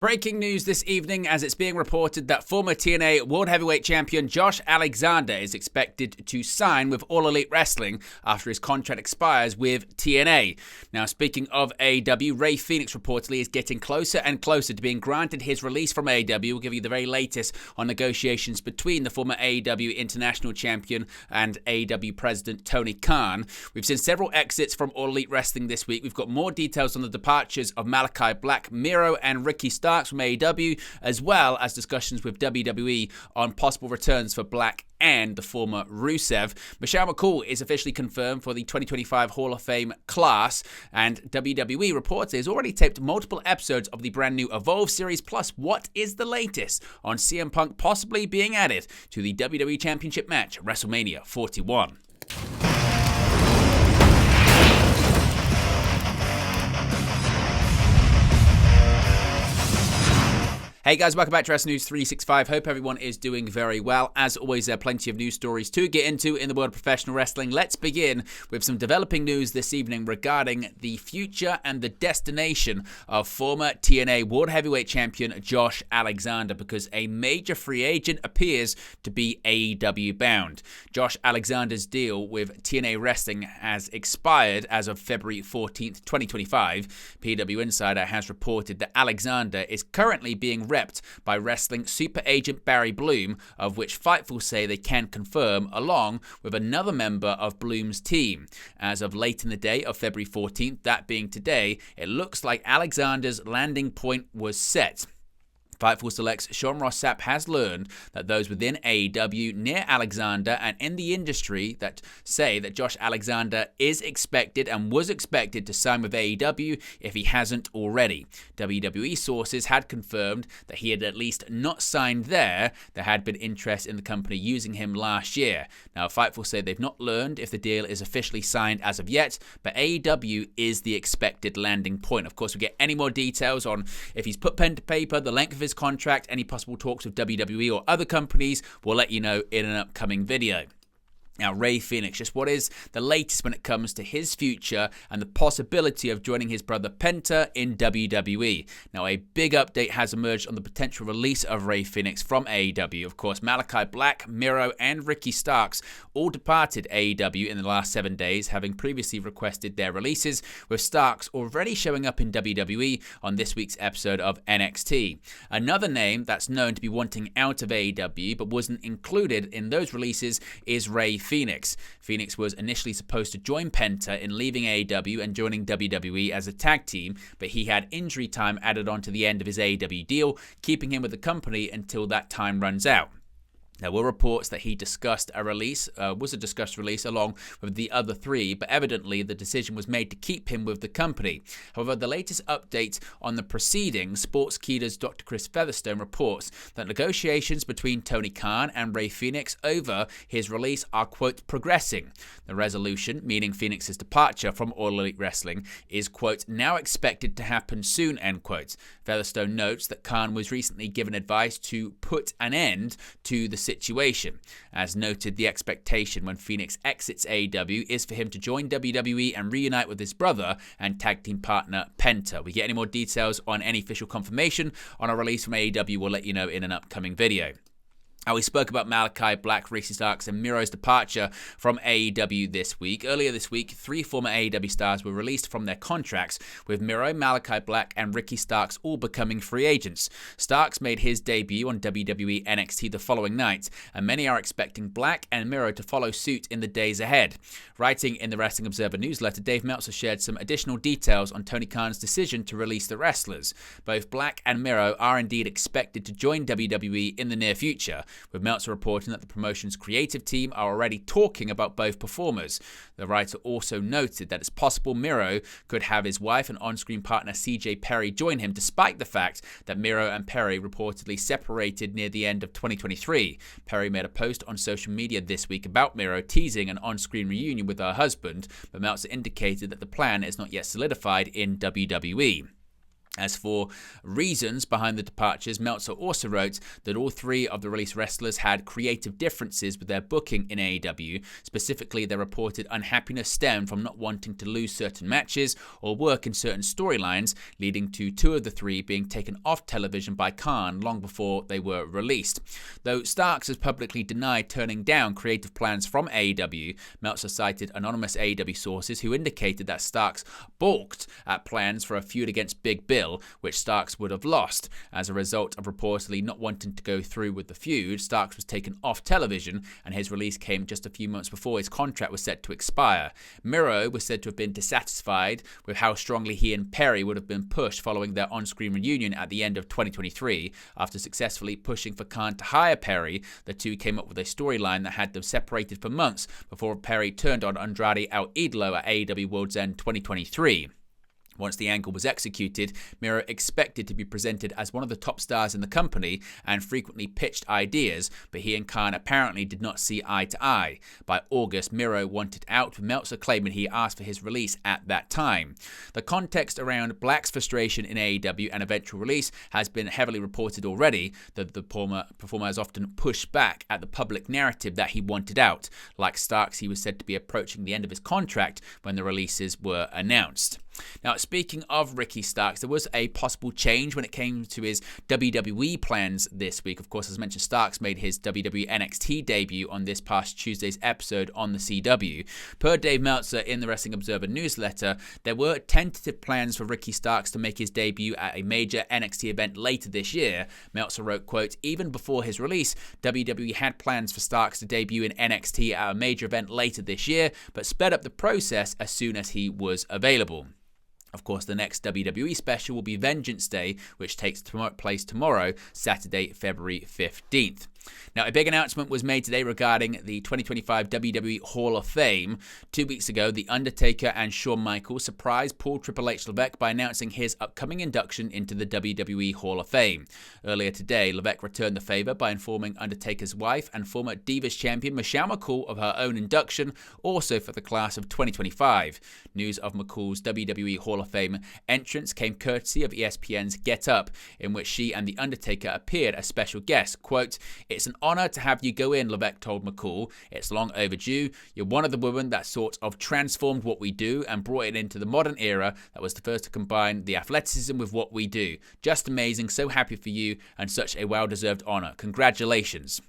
Breaking news this evening as it's being reported that former TNA World Heavyweight Champion Josh Alexander is expected to sign with All Elite Wrestling after his contract expires with TNA. Now, speaking of AEW, Rey Fenix reportedly is getting closer and closer to being granted his release from AEW. We'll give you the very latest on negotiations between the former AEW International Champion and AEW President Tony Khan. We've seen several exits from All Elite Wrestling this week. We've got more details on the departures of Malachi Black, Miro, and Ricky Starks from AEW, as well as discussions with WWE on possible returns for Black and the former Rusev. Michelle McCool is officially confirmed for the 2025 Hall of Fame class, and WWE reports it has already taped multiple episodes of the brand new Evolve series. Plus, what is the latest on CM Punk possibly being added to the WWE Championship match at WrestleMania 41? Hey guys, welcome back to Wrestling News 365. Hope everyone is doing very well. As always, there are plenty of news stories to get into in the world of professional wrestling. Let's begin with some developing news this evening regarding the future and the destination of former TNA World Heavyweight Champion Josh Alexander, because a major free agent appears to be AEW bound. Josh Alexander's deal with TNA Wrestling has expired as of February 14th, 2025. PW Insider has reported that Alexander is currently being repped by wrestling super agent Barry Bloom, of which Fightful say they can confirm, along with another member of Bloom's team. As of late in the day of February 14th, that being today, it looks like Alexander's landing point was set. Fightful Select's Sean Ross Sapp has learned that those within AEW near Alexander and in the industry that say that Josh Alexander is expected and was expected to sign with AEW if he hasn't already. WWE sources had confirmed that he had at least not signed there. There had been interest in the company using him last year. Now, Fightful say they've not learned if the deal is officially signed as of yet, but AEW is the expected landing point. Of course, we get any more details on if he's put pen to paper, the length of his contract, any possible talks with WWE or other companies, we'll let you know in an upcoming video. Now, Rey Fenix, just what is the latest when it comes to his future and the possibility of joining his brother Penta in WWE? Now, a big update has emerged on the potential release of Rey Fenix from AEW. Of course, Malachi Black, Miro, and Ricky Starks all departed AEW in the last 7 days, having previously requested their releases, with Starks already showing up in WWE on this week's episode of NXT. Another name that's known to be wanting out of AEW but wasn't included in those releases is Rey Fenix. Fenix was initially supposed to join Penta in leaving AEW and joining WWE as a tag team, but he had injury time added on to the end of his AEW deal, keeping him with the company until that time runs out. There were reports that he discussed a release, along with the other three, but evidently the decision was made to keep him with the company. However, the latest update on the proceedings, Sportskeeda's Dr. Chris Featherstone reports that negotiations between Tony Khan and Rey Fenix over his release are, quote, progressing. The resolution, meaning Fenix's departure from All Elite Wrestling, is, quote, now expected to happen soon, end quote. Featherstone notes that Khan was recently given advice to put an end to the situation. As noted, the expectation when Fenix exits AEW is for him to join WWE and reunite with his brother and tag team partner Penta. We get any more details on any official confirmation on a release from AEW, we'll let you know in an upcoming video. We spoke about Malachi Black, Ricky Starks, and Miro's departure from AEW this week. Earlier this week, 3 former AEW stars were released from their contracts, with Miro, Malachi Black, and Ricky Starks all becoming free agents. Starks made his debut on WWE NXT the following night, and many are expecting Black and Miro to follow suit in the days ahead. Writing in the Wrestling Observer newsletter, Dave Meltzer shared some additional details on Tony Khan's decision to release the wrestlers. Both Black and Miro are indeed expected to join WWE in the near future, with Meltzer reporting that the promotion's creative team are already talking about both performers. The writer also noted that it's possible Miro could have his wife and on-screen partner CJ Perry join him, despite the fact that Miro and Perry reportedly separated near the end of 2023. Perry made a post on social media this week about Miro teasing an on-screen reunion with her husband, but Meltzer indicated that the plan is not yet solidified in WWE. As for reasons behind the departures, Meltzer also wrote that all three of the released wrestlers had creative differences with their booking in AEW. Specifically, their reported unhappiness stemmed from not wanting to lose certain matches or work in certain storylines, leading to two of the three being taken off television by Khan long before they were released. Though Starks has publicly denied turning down creative plans from AEW, Meltzer cited anonymous AEW sources who indicated that Starks balked at plans for a feud against Big Bill, which Starks would have lost. As a result of reportedly not wanting to go through with the feud, Starks was taken off television, and his release came just a few months before his contract was set to expire. Miro was said to have been dissatisfied with how strongly he and Perry would have been pushed following their on-screen reunion at the end of 2023. After successfully pushing for Khan to hire Perry, the two came up with a storyline that had them separated for months before Perry turned on Andrade El Idolo at AEW World's End 2023. Once the angle was executed, Miro expected to be presented as one of the top stars in the company and frequently pitched ideas, but he and Khan apparently did not see eye to eye. By August, Miro wanted out, with Meltzer claiming he asked for his release at that time. The context around Black's frustration in AEW and eventual release has been heavily reported already, that the performer has often pushed back at the public narrative that he wanted out. Like Starks, he was said to be approaching the end of his contract when the releases were announced. Now, speaking of Ricky Starks, there was a possible change when it came to his WWE plans this week. Of course, as mentioned, Starks made his WWE NXT debut on this past Tuesday's episode on the CW. Per Dave Meltzer in the Wrestling Observer newsletter, there were tentative plans for Ricky Starks to make his debut at a major NXT event later this year. Meltzer wrote, quote, "Even before his release, WWE had plans for Starks to debut in NXT at a major event later this year, but sped up the process as soon as he was available." Of course, the next WWE special will be Vengeance Day, which takes place tomorrow, Saturday, February 15th. Now, a big announcement was made today regarding the 2025 WWE Hall of Fame. 2 weeks ago, The Undertaker and Shawn Michaels surprised Paul Triple H Levesque by announcing his upcoming induction into the WWE Hall of Fame. Earlier today, Levesque returned the favor by informing Undertaker's wife and former Divas champion Michelle McCool of her own induction, also for the class of 2025. News of McCool's WWE Hall of Fame entrance came courtesy of ESPN's Get Up, in which she and The Undertaker appeared as special guests. Quote, "It's an honor to have you go in," Levesque told McCool. "It's long overdue. You're one of the women that sort of transformed what we do and brought it into the modern era that was the first to combine the athleticism with what we do. Just amazing. So happy for you and such a well-deserved honor. Congratulations."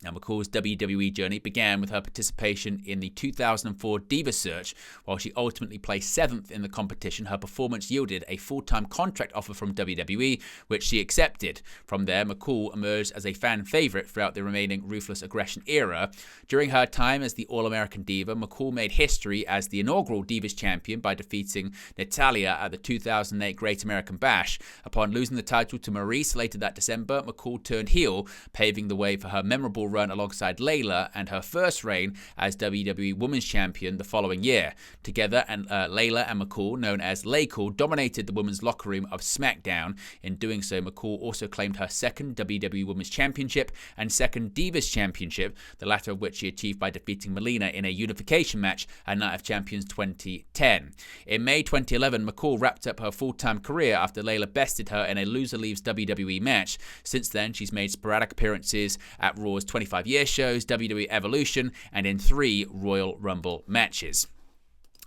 Now, McCool's WWE journey began with her participation in the 2004 Diva Search. While she ultimately placed 7th in the competition, her performance yielded a full-time contract offer from WWE, which she accepted. From there, McCool emerged as a fan favorite throughout the remaining Ruthless Aggression era. During her time as the All-American Diva, McCool made history as the inaugural Divas champion by defeating Natalya at the 2008 Great American Bash. Upon losing the title to Maurice later that December, McCool turned heel, paving the way for her memorable run alongside Layla and her first reign as WWE Women's Champion the following year. Together, Layla and McCool, known as Laycool, dominated the women's locker room of SmackDown. In doing so, McCool also claimed her second WWE Women's Championship and second Divas Championship, the latter of which she achieved by defeating Melina in a unification match at Night of Champions 2010. In May 2011, McCool wrapped up her full-time career after Layla bested her in a loser leaves WWE match. Since then, she's made sporadic appearances at Raw's 25-year shows, WWE Evolution, and in 3 Royal Rumble matches.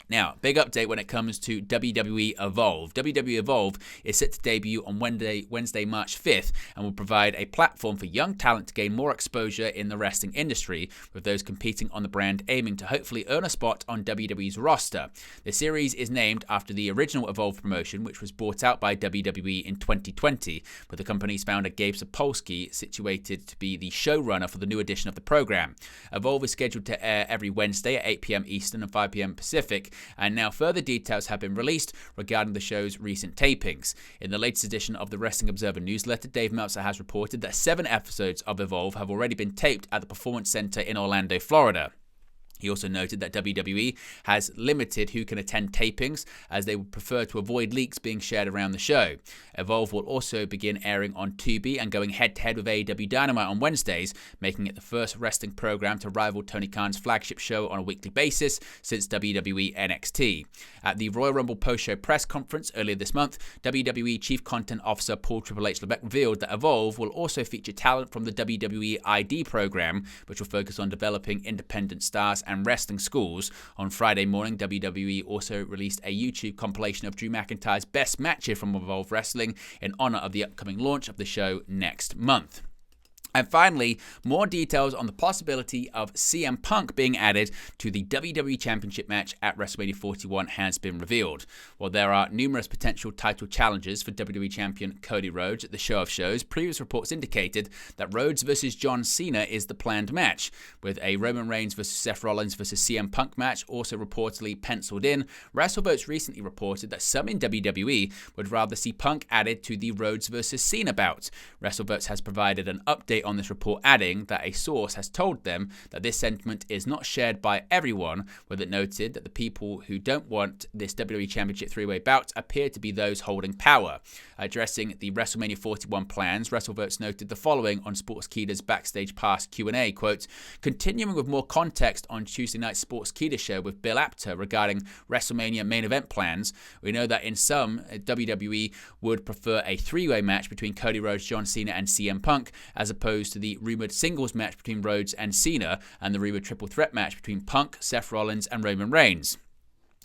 Now, big update when it comes to WWE Evolve. WWE Evolve is set to debut on Wednesday, March 5th, and will provide a platform for young talent to gain more exposure in the wrestling industry, with those competing on the brand aiming to hopefully earn a spot on WWE's roster. The series is named after the original Evolve promotion, which was bought out by WWE in 2020, with the company's founder Gabe Sapolsky situated to be the showrunner for the new edition of the program. Evolve is scheduled to air every Wednesday at 8 p.m. Eastern and 5 p.m. Pacific, and now further details have been released regarding the show's recent tapings. In the latest edition of the Wrestling Observer newsletter, Dave Meltzer has reported that 7 episodes of Evolve have already been taped at the Performance Center in Orlando, Florida. He also noted that WWE has limited who can attend tapings, as they would prefer to avoid leaks being shared around the show. Evolve will also begin airing on Tubi and going head-to-head with AEW Dynamite on Wednesdays, making it the first wrestling program to rival Tony Khan's flagship show on a weekly basis since WWE NXT. At the Royal Rumble post-show press conference earlier this month, WWE Chief Content Officer Paul Triple H Levesque revealed that Evolve will also feature talent from the WWE ID program, which will focus on developing independent stars and wrestling schools. On Friday morning, WWE also released a YouTube compilation of Drew McIntyre's best matches from Evolve Wrestling in honor of the upcoming launch of the show next month. And finally, more details on the possibility of CM Punk being added to the WWE Championship match at WrestleMania 41 has been revealed. While there are numerous potential title challenges for WWE Champion Cody Rhodes at the show of shows, previous reports indicated that Rhodes versus John Cena is the planned match, with a Roman Reigns versus Seth Rollins versus CM Punk match also reportedly penciled in. WrestleVotes recently reported that some in WWE would rather see Punk added to the Rhodes versus Cena bout. WrestleVotes has provided an update on this report, adding that a source has told them that this sentiment is not shared by everyone, with it noted that the people who don't want this WWE Championship three-way bout appear to be those holding power. Addressing the WrestleMania 41 plans, WrestleVotes noted the following on Sportskeeda's Backstage Pass Q&A, quote, "Continuing with more context on Tuesday night's Sportskeeda show with Bill Apter regarding WrestleMania main event plans, we know that in some, WWE would prefer a three-way match between Cody Rhodes, John Cena, and CM Punk, as opposed to the rumored singles match between Rhodes and Cena and the rumored triple threat match between Punk, Seth Rollins, and Roman Reigns.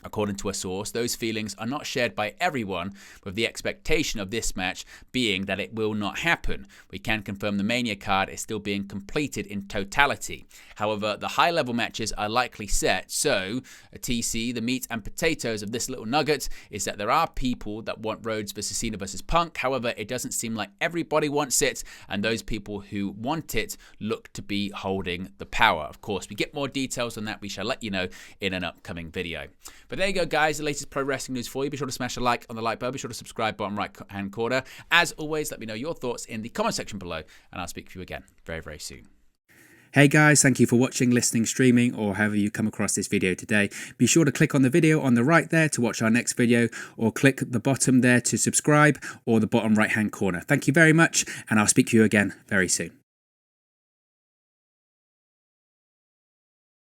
According to a source, those feelings are not shared by everyone, with the expectation of this match being that it will not happen. We can confirm the Mania card is still being completed in totality. However, the high-level matches are likely set, so TC, the meat and potatoes of this little nugget, is that there are people that want Rhodes versus Cena versus Punk. However, it doesn't seem like everybody wants it, and those people who want it look to be holding the power. Of course, we get more details on that. We shall let you know in an upcoming video. But there you go, guys, the latest pro wrestling news for you. Be sure to smash a like on the like button. Be sure to subscribe, bottom right hand corner. As always, let me know your thoughts in the comment section below, and I'll speak to you again very, very soon. Hey guys, thank you for watching, listening, streaming, or however you come across this video today. Be sure to click on the video on the right there to watch our next video, or click the bottom there to subscribe, or the bottom right hand corner. Thank you very much, and I'll speak to you again very soon.